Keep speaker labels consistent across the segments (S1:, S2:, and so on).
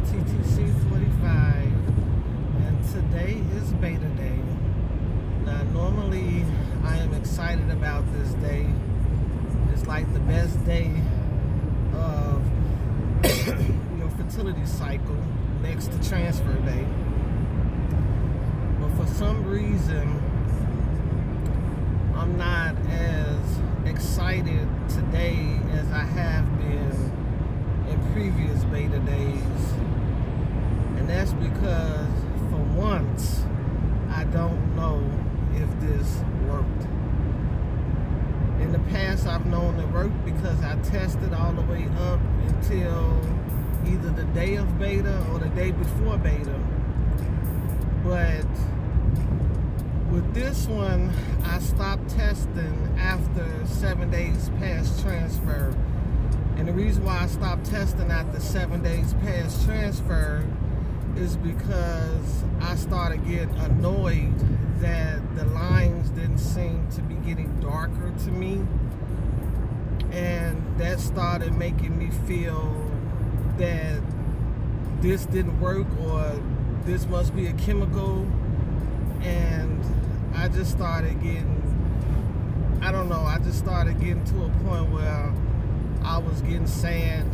S1: TTC 45, and today is beta day. Now, normally I am excited about this day. It's like the best day of your fertility cycle next to transfer day. But for some reason, I'm not as excited today as I have been in previous beta days. And that's because for once, I don't know if this worked. In the past, I've known it worked because I tested all the way up until either the day of beta or the day before beta. But with this one, I stopped testing after 7 days past transfer. And the reason why I stopped testing after 7 days past transfer is because I started getting annoyed that the lines didn't seem to be getting darker to me. And that started making me feel that this didn't work or this must be a chemical. And I just started getting, I just started getting to a point where I was getting sad.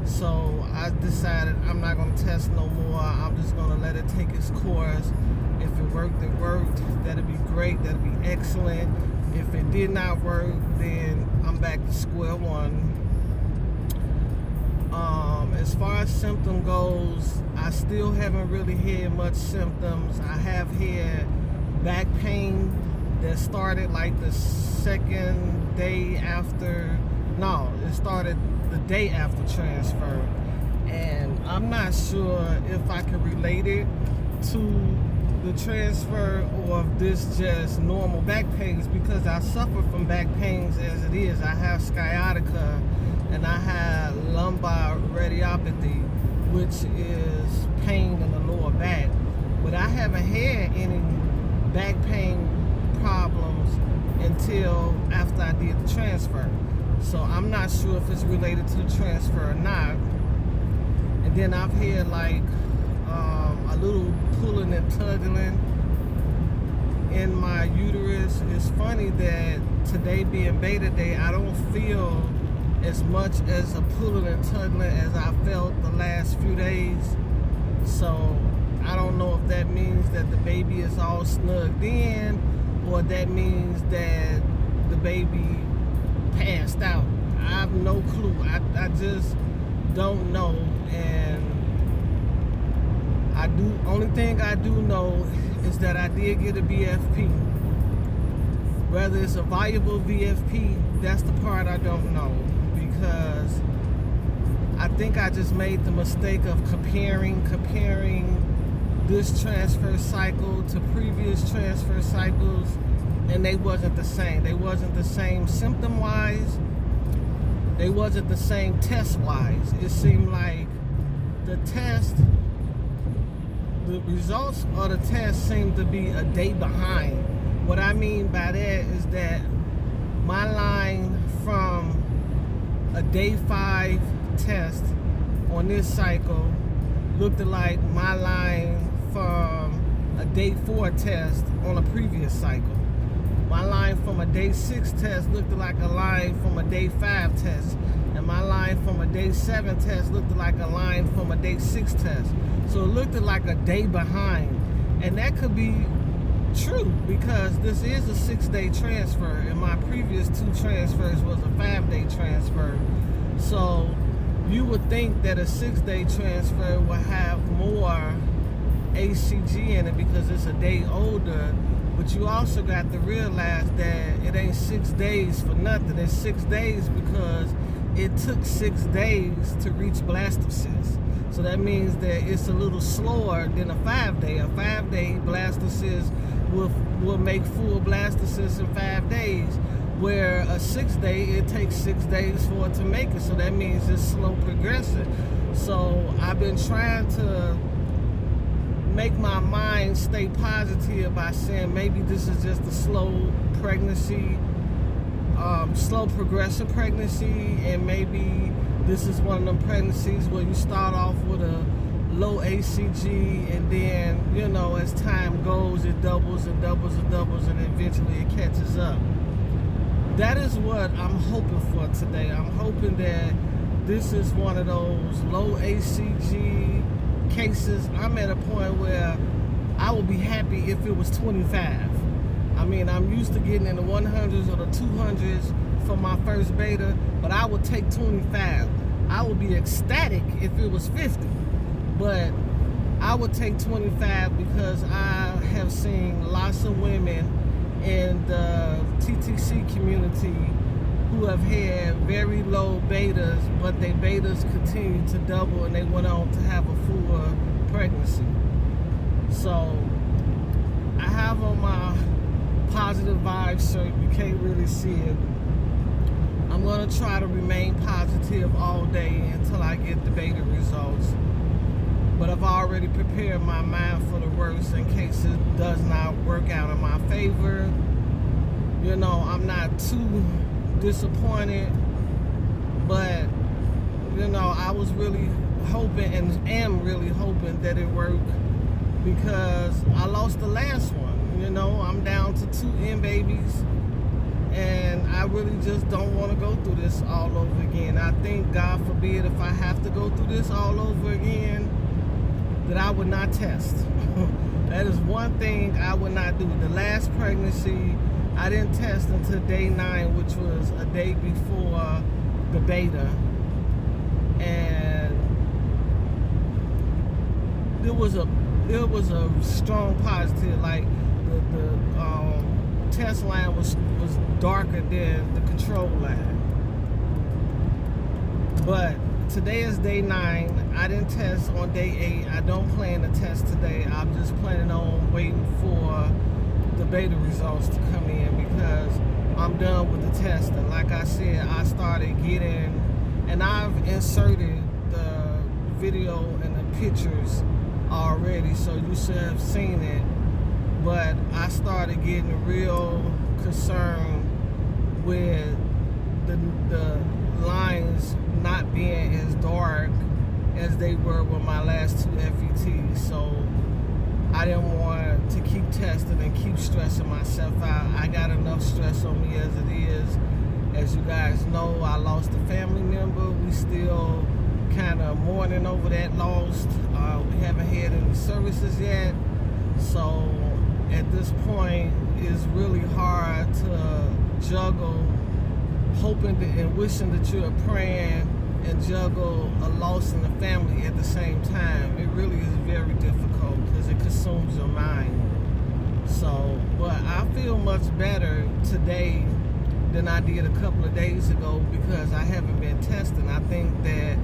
S1: So I decided I'm not going to test no more. I'm just going to let it take its course. If it worked, it worked. That'd be great. That'd be excellent. If it did not work, then I'm back to square one. As far as symptom goes, I still haven't really had much symptoms. I have had back pain that started like the second day after. No, it started the day after transfer. And I'm not sure if I can relate it to the transfer or if this just normal back pains, because I suffer from back pains as it is. I have sciatica and I have lumbar radiopathy, which is pain in the lower back. But I haven't had any back pain problems until after I did the transfer. So I'm not sure if it's related to the transfer or not. And then I've had like a little pulling and tugging in my uterus. It's funny that today being beta day, I don't feel as much as a pulling and tugging as I felt the last few days. So I don't know if that means that the baby is all snugged in, or that means that the baby passed out. I have no clue. I just don't know. And only thing I do know is that I did get a VFP. Whether it's a viable VFP, that's the part I don't know, because I think I just made the mistake of comparing this transfer cycle to previous transfer cycles, and they wasn't the same. They wasn't the same symptom-wise. They wasn't the same test-wise. It seemed like the results of the test seemed to be a day behind. What I mean by that is that my line from a day 5 test on this cycle looked like my line from a day 4 test on a previous cycle. My line from a day 6 test looked like a line from a day 5 test. And my line from a day 7 test looked like a line from a day 6 test. So it looked like a day behind. And that could be true, because this is a 6-day transfer, and my previous 2 transfers was a 5-day transfer. So you would think that a 6-day transfer would have more HCG in it because it's a day older. But you also got to realize that it ain't 6 days for nothing. It's 6 days because it took 6 days to reach blastocyst. So that means that it's a little slower than a 5-day. A 5-day blastocyst will make full blastocyst in 5 days, where a 6-day, it takes 6 days for it to make it. So that means it's slow progressing. So I've been trying to make my mind stay positive by saying maybe this is just a slow pregnancy, slow progressive pregnancy, and maybe this is one of them pregnancies where you start off with a low HCG, and then, you know, as time goes, it doubles and doubles and doubles, and eventually it catches up. That is what I'm hoping for today. I'm hoping that this is one of those low HCG cases. I'm at a point where I would be happy if it was 25. I mean, I'm used to getting in the 100s or the 200s for my first beta, but I would take 25. I would be ecstatic if it was 50, but I would take 25 because I have seen lots of women in the TTC community who have had very low betas, but their betas continue to double and they went on to have a full pregnancy. So I have on my positive vibes shirt. You can't really see it. I'm going to try to remain positive all day until I get the beta results. But I've already prepared my mind for the worst in case it does not work out in my favor. You know, I'm not too disappointed, but, you know, I was really hoping and am really hoping that it worked, because I lost the last one. You know, I'm down to 2 N babies, and I really just don't want to go through this all over again. I think, God forbid, if I have to go through this all over again, that I would not test. That is one thing I would not do. The last pregnancy, I didn't test until day 9, which was a day before the beta. And it was a strong positive. Like the test line was darker than the control line. But today is day 9. I didn't test on day 8. I don't plan to test today. I'm just planning on waiting for the beta results to come in, because I'm done with the testing. Like I said, I started getting, and I've inserted the video and the pictures already, so you should have seen it. But I started getting real concerned with the lines not being as dark as they were with my last 2 FETs. So I didn't want to keep testing and keep stressing myself out. I got enough stress on me as it is. As you guys know, I lost a family member. We still kind of mourning over that loss. We haven't had any services yet. So at this point, it's really hard to juggle hoping and wishing that you're praying and juggle a loss in the family at the same time. It really is very difficult because it consumes your mind. So, but I feel much better today than I did a couple of days ago, because I haven't been testing. I think that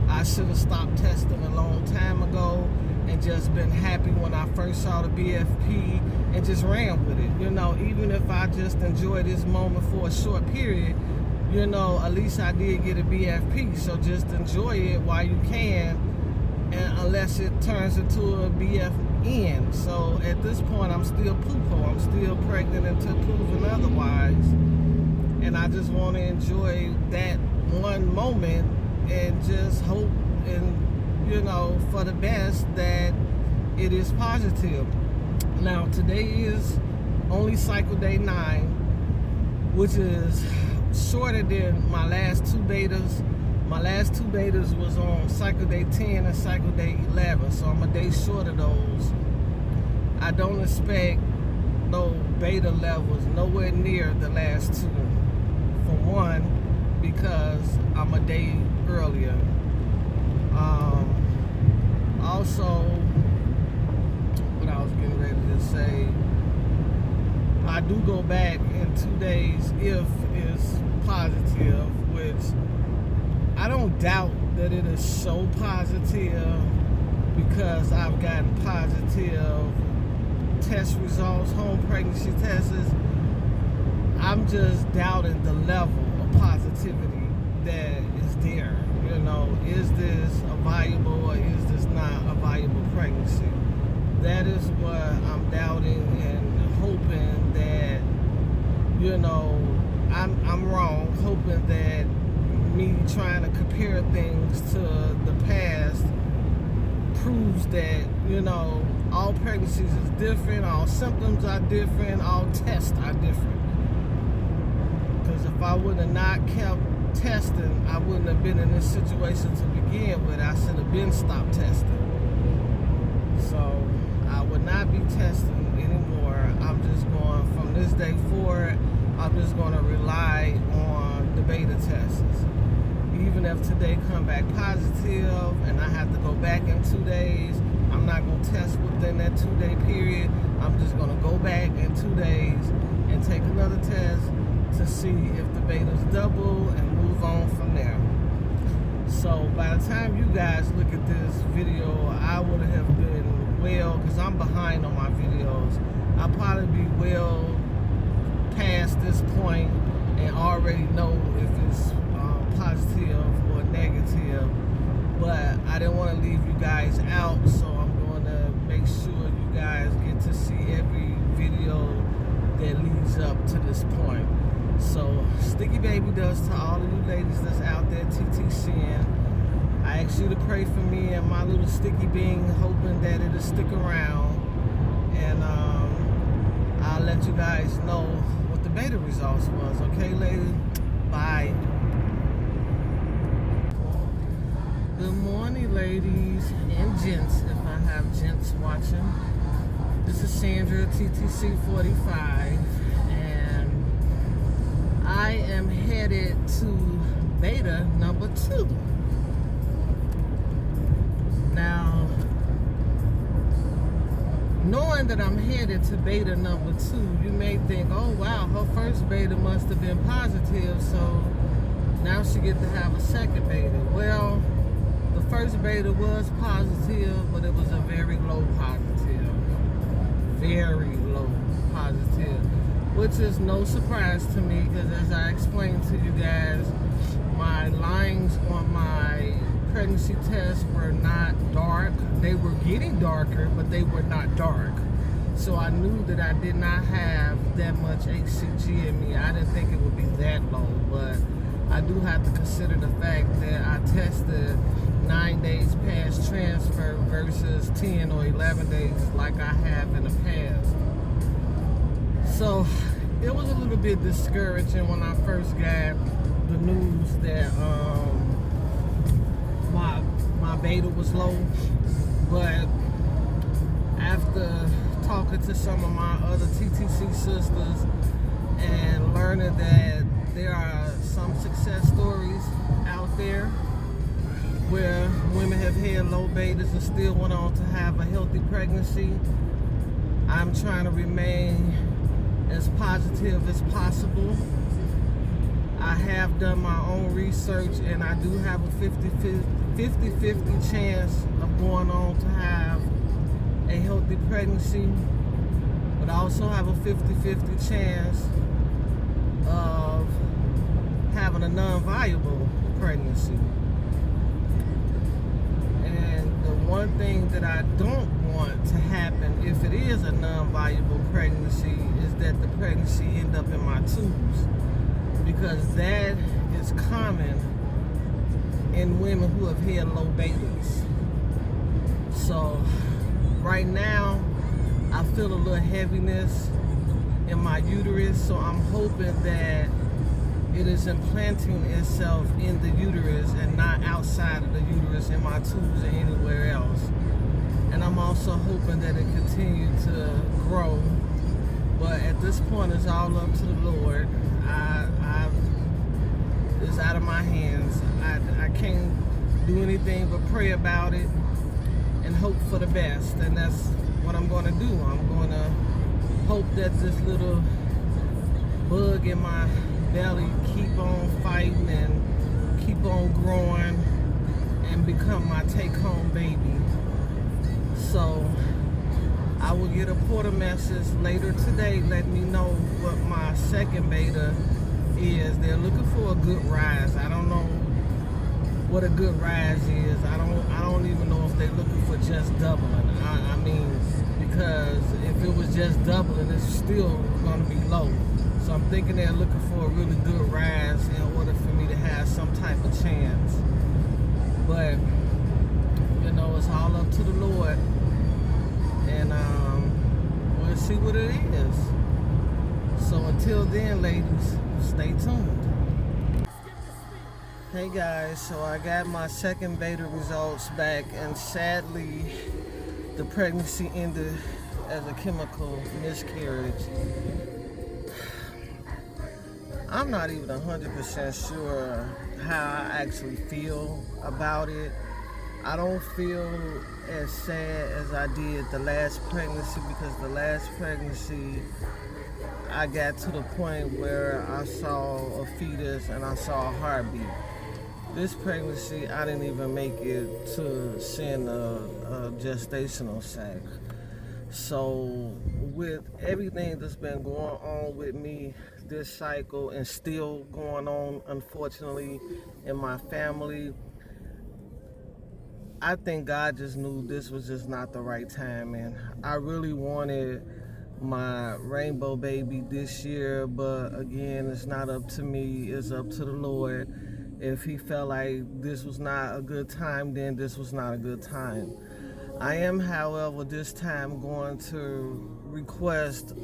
S1: I should have stopped testing a long time ago and just been happy when I first saw the BFP and just ran with it. You know, even if I just enjoy this moment for a short period, you know, at least I did get a BFP. So just enjoy it while you can, and unless it turns into a BFN. So at this point, I'm still poo-poo. I'm still pregnant until proven otherwise. And I just want to enjoy that one moment and just hope and, you know, for the best that it is positive. Now, today is only cycle day 9, which is shorter than my last 2 betas. My last 2 betas was on cycle day 10 and cycle day 11, so I'm a day short of those. I don't expect no beta levels nowhere near the last 2. For one, because I'm a day earlier. Also, what I was getting ready to say, I do go back in 2 days if it's positive, which I don't doubt that it is so positive, because I've gotten positive test results, home pregnancy tests. I'm just doubting the level of positivity that is there. You know, is this a viable or is this not a viable pregnancy? That is what I'm doubting and hoping that, you know, I'm wrong, hoping that me trying to compare things to the past proves that, you know, all pregnancies is different, all symptoms are different, all tests are different. Because if I would have not kept testing, I wouldn't have been in this situation to begin with. I should have been stopped testing. So I would not be testing anymore. I'm just going, from this day forward, I'm just going to rely on the beta tests. Even if today come back positive and I have to go back in 2 days, I'm not going to test within that 2-day period. I'm just going to go back in 2 days and take another test to see if the beta's double and move on from there. So by the time you guys look at this video, I would have been well, because I'm behind on my videos, I'll probably be well past this point and already know if it's positive or negative. But I didn't want to leave you guys out, so I'm going to make sure you guys get to see every video that leads up to this point. So Sticky Baby does to all of you ladies that's out there TTCing. I ask you to pray for me and my little sticky being, hoping that it'll stick around. And I'll let you guys know what the beta results was. Okay, ladies? Bye. Good morning, ladies and gents, if I have gents watching. This is Sandra, TTC 45, and I am headed to beta number 2. Now, knowing that I'm headed to beta number 2, you may think, oh wow, her first beta must have been positive, so now she get to have a second beta. Well, the first beta was positive, but it was a very low positive. Very low positive. Which is no surprise to me, because as I explained to you guys, my lines on my pregnancy tests were not dark. They were getting darker, but they were not dark. So I knew that I did not have that much HCG in me. I didn't think it would be that low, but I do have to consider the fact that I tested 9 days past transfer versus 10 or 11 days like I have in the past. So it was a little bit discouraging when I first got the news that my beta was low. But after talking to some of my other TTC sisters and learning that there are some success stories out there where women have had low betas and still went on to have a healthy pregnancy, I'm trying to remain as positive as possible. I have done my own research, and I do have a 50-50 chance of going on to have a healthy pregnancy, but I also have a 50-50 chance of having a non-viable pregnancy. And the one thing that I don't want to happen if it is a non-viable pregnancy is that the pregnancy end up in my tubes, because that is common in women who have had low betas. So right now I feel a little heaviness in my uterus, so I'm hoping that it is implanting itself in the uterus and not outside of the uterus in my tubes or anywhere else. And I'm also hoping that it continues to grow. But at this point, it's all up to the Lord. It's out of my hands. I can't do anything but pray about it and hope for the best. And that's what I'm going to do. I'm going to hope that this little bug in my belly keep on fighting and keep on growing and become my take-home baby. So I will get a porter message later today letting me know what my second beta is. They're looking for a good rise. I don't know what a good rise is. I don't even know if they're looking for just doubling. I mean, because if it was just doubling, it's still going to be low. So So I'm thinking they're looking for a really good rise in order for me to have some type of chance. But, you know, it's all up to the Lord. And we'll see what it is. So until then, ladies, stay tuned. Hey guys, so I got my second beta results back, and sadly the pregnancy ended as a chemical miscarriage. I'm not even 100% sure how I actually feel about it. I don't feel as sad as I did the last pregnancy, because the last pregnancy I got to the point where I saw a fetus and I saw a heartbeat. This pregnancy, I didn't even make it to send a gestational sac. So with everything that's been going on with me this cycle and still going on, unfortunately, in my family, I think God just knew this was just not the right time. And I really wanted my rainbow baby this year, but again, it's not up to me, it's up to the Lord. If he felt like this was not a good time, then this was not a good time. I am, however, this time going to request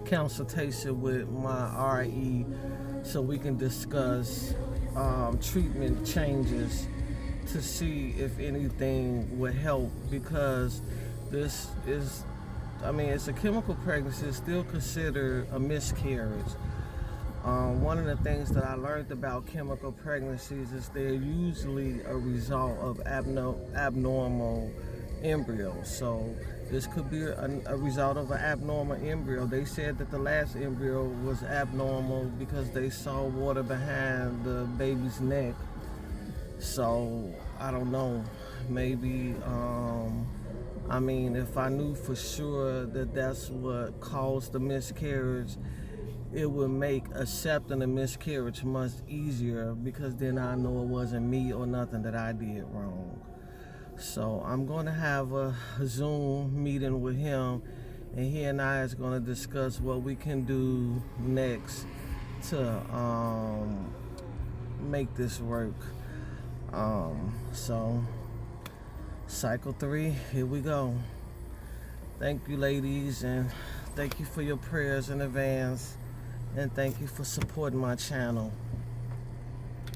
S1: consultation with my RE so we can discuss treatment changes to see if anything would help, because this is, I mean, it's a chemical pregnancy. It's still considered a miscarriage. One of the things that I learned about chemical pregnancies is they're usually a result of abnormal embryos. So this could be a result of an abnormal embryo. They said that the last embryo was abnormal because they saw water behind the baby's neck. So I don't know, maybe, I mean, if I knew for sure that that's what caused the miscarriage, it would make accepting a miscarriage much easier, because then I know it wasn't me or nothing that I did wrong. So I'm going to have a Zoom meeting with him, and he and I is going to discuss what we can do next to make this work. So cycle 3, here we go. Thank you, ladies, and thank you for your prayers in advance. And thank you for supporting my channel.